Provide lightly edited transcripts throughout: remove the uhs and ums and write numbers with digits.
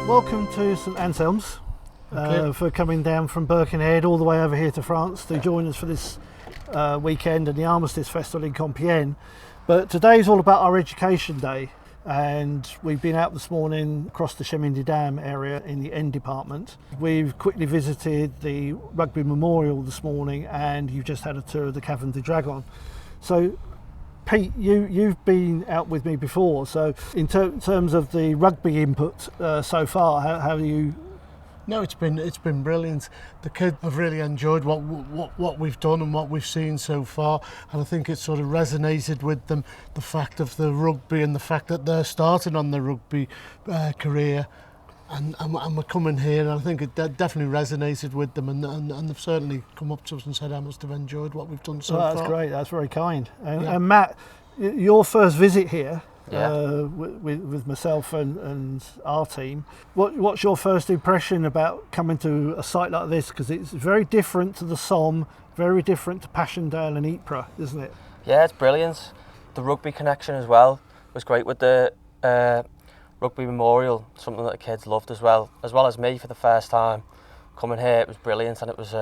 Welcome to St Anselm's for coming down from Birkenhead all the way over here to France to join us for this weekend and the Armistice Festival in Compiègne. But today's all about our Education Day, and we've been out this morning across the Chemin des Dames area in the N department. We've quickly visited the Rugby Memorial this morning, and you've just had a tour of the Caverne du Dragon. So Pete, you've been out with me before, so in terms of the rugby input so far, how are you? No, it's been brilliant. The kids have really enjoyed what we've done and what we've seen so far, and I think it sort of resonated with them, the fact of the rugby and the fact that they're starting on the rugby career, and we're coming here, and I think it definitely resonated with them, and they've certainly come up to us and said how much they've enjoyed what we've done so far. That's great, that's very kind. And Matt, your first visit here, with myself and our team. What's your first impression about coming to a site like this? Because it's very different to the Somme, very different to Passchendaele and Ypres, isn't it? Yeah, it's brilliant. The rugby connection as well was great with the Rugby Memorial, something that the kids loved as well as me for the first time. Coming here, it was brilliant, and it was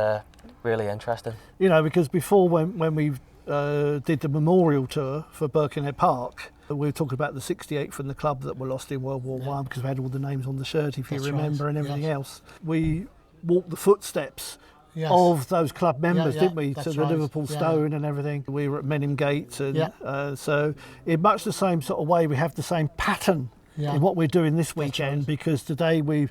really interesting. You know, because before when we did the memorial tour for Birkenhead Park, we were talking about the 68 from the club that were lost in World War I, because we had all the names on the shirt, if you remember, and everything else. We walked the footsteps of those club members, didn't we, to the Liverpool Stone and everything. We were at Menham Gate, and so in much the same sort of way, we have the same pattern in what we're doing this weekend, because today we're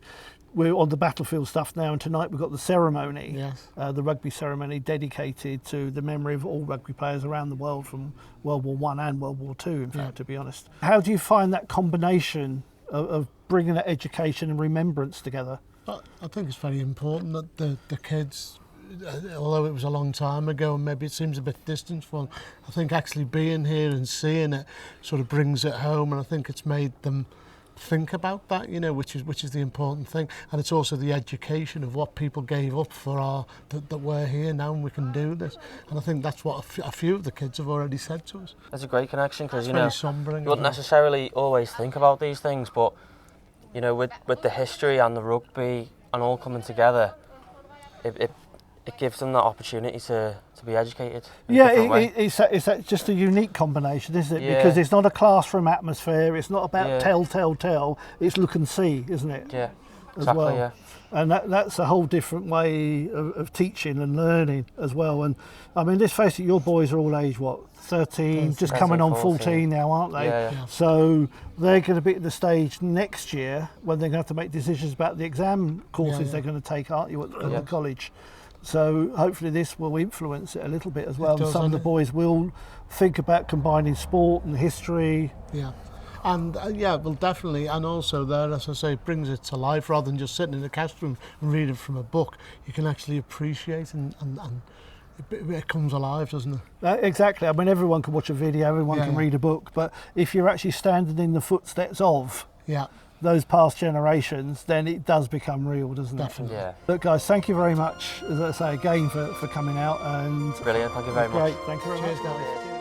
on the battlefield stuff now, and tonight we've got the ceremony, the rugby ceremony dedicated to the memory of all rugby players around the world from World War I and World War II, in fact, to be honest. How do you find that combination of bringing that education and remembrance together? I think it's very important that the kids, although it was a long time ago and maybe it seems a bit distant for them, I think actually being here and seeing it sort of brings it home, and I think it's made them think about that, you know, which is the important thing. And it's also the education of what people gave up for that we're here now and we can do this. And I think that's what a few of the kids have already said to us. There's a great connection, because you wouldn't necessarily always think about these things, but you know, with the history and the rugby and all coming together, it gives them that opportunity to be educated. It's just a unique combination, isn't it? Yeah. Because it's not a classroom atmosphere, it's not about tell, it's look and see, isn't it? Yeah, as well. And that's a whole different way of teaching and learning as well. And I mean, let's face it, your boys are all age, 13, just coming on 14 now, aren't they? Yeah. So they're going to be at the stage next year when they're going to have to make decisions about the exam courses they're going to take, aren't you, at the college? So hopefully this will influence it a little bit as well. And some of the boys will think about combining sport and history. Yeah. And well, definitely. And also there, as I say, it brings it to life rather than just sitting in a classroom and reading from a book. You can actually appreciate and it comes alive, doesn't it? Exactly. I mean, everyone can watch a video, everyone can read a book, but if you're actually standing in the footsteps of those past generations, then it does become real, doesn't it? Definitely. Yeah. Look, guys, thank you very much, as I say, again, for coming out. And brilliant. Thank you very much. Great. Thank you very much. Cheers, guys.